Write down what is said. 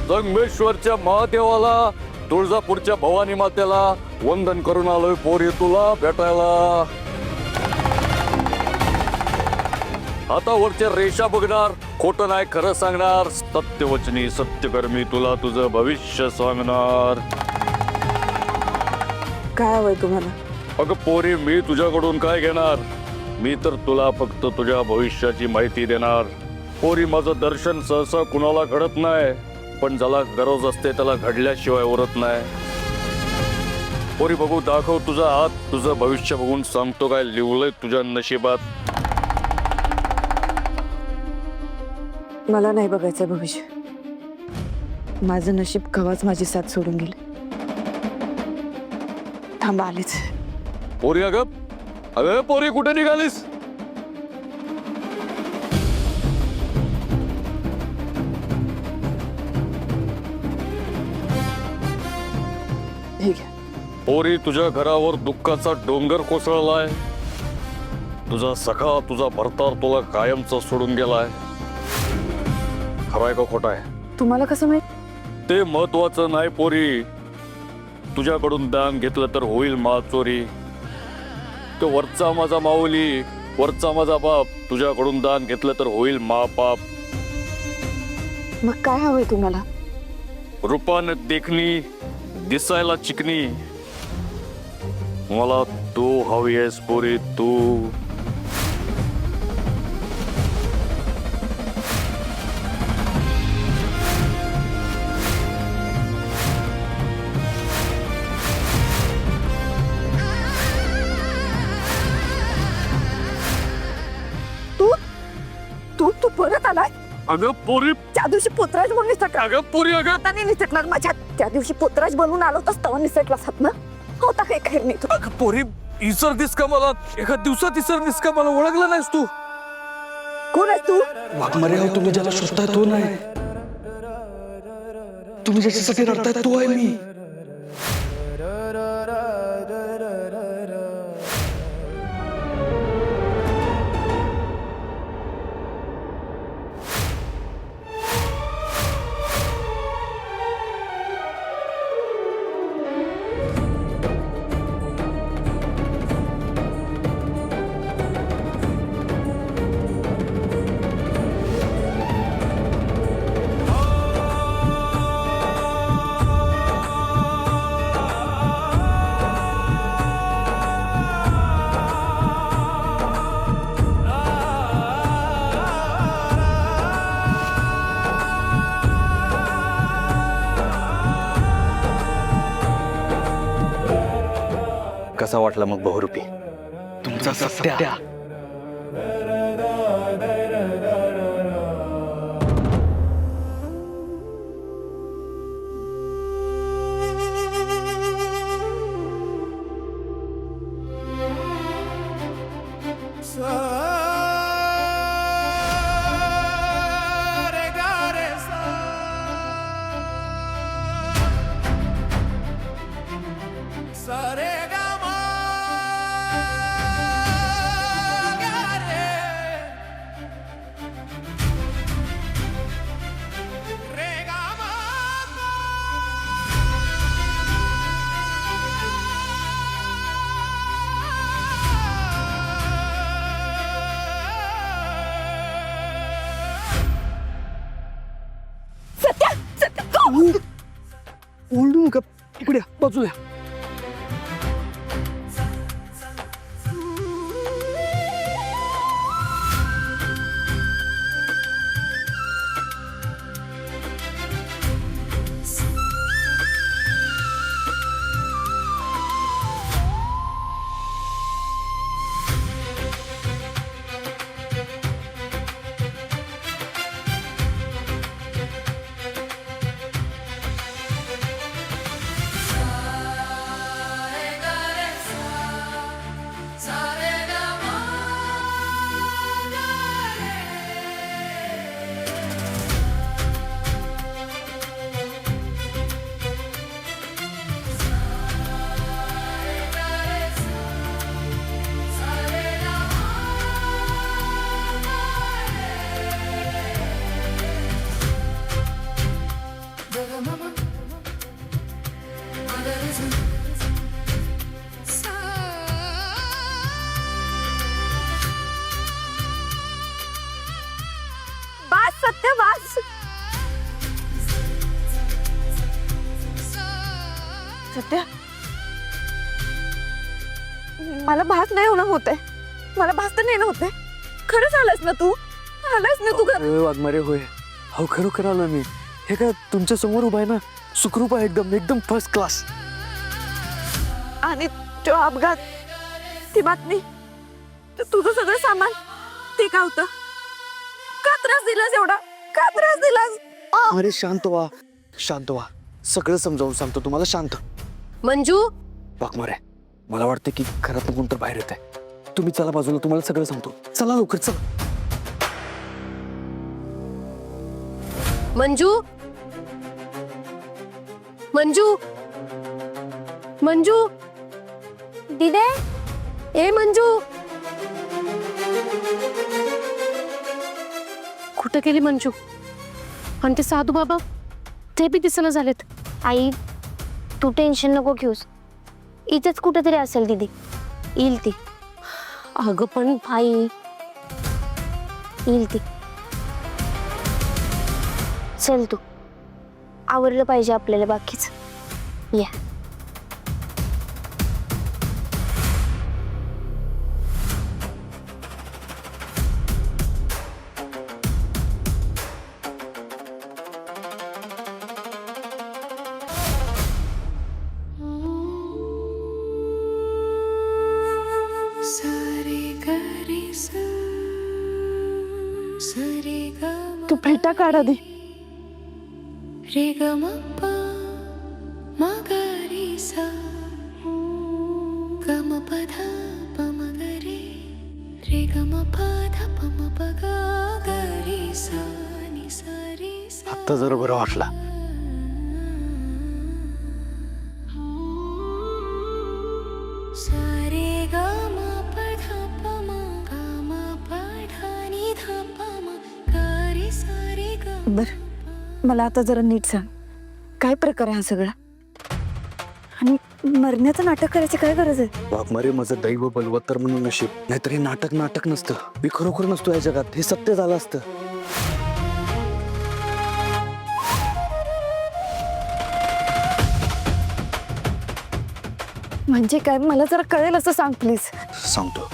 संगमेश्वरच्या महादेवाला, तुळजापूरच्या भवानी मातेला वंदन करून आलोय पोरी तुला भेटायला. आता वरच्या रेषा बघणार, खोटं नाही खरं सांगणार, सत्यवचनी सत्यकर्मी तुला तुझं भविष्य सांगणार. काय हवंय तुम्हाला? अगं पोरी, मी तुझ्याकडून काय घेणार? मी तर तुला फक्त तुझ्या भविष्याची माहिती देणार. पोरी, माझं दर्शन सहसा कुणाला घडत नाही, पण ज्याला गरज असते त्याला घडल्याशिवाय उरत नाही. पोरी बघू, दाखव तुझा हात. तुझं भविष्य बघून सांगतो काय लिवलंय तुझ्या नशिबात. मला नाही बघायचं भविष्य. माझं नशीब कवाच माझी साथ सोडून गेले. थांबा, आलीच. पोरी, अगं अगं पोरी, कुठे निघालीस? हे घ्या. पोरी, तुझ्या घरावर दुःखाचा डोंगर कोसळलाय. तुझा सखा, तुझा भरतार तुला कायमचा सोडून गेलाय. खराय का खोटा आहे? तुम्हाला कसं माहित? ते महत्वाचं नाही पोरी. तुझ्याकडून दान घेतलं तर होईल चोरी. तो वरचा माझा माऊली, वरचा माझा बाप, तुझ्याकडून दान घेतलं तर होईल पाप. मग काय हवंय तुम्हाला? रूपान देखणी, दिसायला चिकनी, मला तू हवी आहेस पोरी, तू. तू परत आलाय? अगं पोरी, त्या दिवशी पोतराज म्हणून निसटला. अगं पोरी, अगं आता नाही निसटणार माझ्या. त्या दिवशी पोतराज बनवून आलो होतास तेव्हा निसटलास हात ना. होता काही खैर नाही तू. अगं पोरी, इसरतीस का मला? एका दिवसात इसरतीस का मला? ओळखला नाहीस तू? कोण आहेस तू? वाघमारे, हो तुम्ही ज्याला शोधताय तो नाही. तुम्ही ज्याच्यासाठी रडताय तो आहे मी. कसा वाटला मग बहुरूपी? तुमचा सत्या. ओरडू नका, इकडे बाजूला. सत्या मला भास नाही होणं होते, मला भास तर नाही होते. खरंच आलास ना तू, आलास ना तू घरी? वाघमारे होय. हो खरोखर आलो मी. हे काय तुमच्या समोर उभा आहे ना, सुखरूप आहे एकदम एकदम फर्स्ट क्लास. आणि तो अपघात, ती बातमी, तुझं सगळं सामान ते का होतं? का त्रास दिलास एवढा? का त्रास दिलास? अरे शांत व्हा, शांत व्हा. सगळं समजावून सांगतो तुम्हाला. शांत. मंजू, वाघमारे, मला वाटतं की घरात कोण तर बाहेर येत आहे. तुम्ही चला बाजूला, तुम्हाला सगळं सांगतो. चला लवकर चला. मंजू, मंजू, मंजू, दिदे, ए मंजू, कुठं गेली मंजू? आणि ते साधू बाबा ते बी दिसना झालेत. आई, तू टेन्शन नको घेऊस. इथेच कुठेतरी असेल दीदी, येईल ती. अगं पण आई, येईल ती. चल तू, आवरलं पाहिजे आपल्याला बाकीच. या. तू फेटा काढा दे. रे ग म प म ग रे सा ग म प ध प म ग रे ग म प ध प म प ग ग रे सा नि सा रे सा. आत्ता जरा बरं वाटला. सा रे ग म प ध प म ग म प ध नि ध प म ग रे सा रे ग. बर, मला आता जरा नीट सांग, काय प्रकार आहे हा सगळा? आणि मरण्याचं नाटक करायची काय गरज आहे? वाघमारे, माझं दैव बलवत्तर म्हणून नशीब. नाहीतर हे नाटक नाटक नसतं. मी खरोखर नसतो या जगात. हे सत्य झालं असतं. म्हणजे काय, मला जरा कळेल असं सांग प्लीज. सांगतो.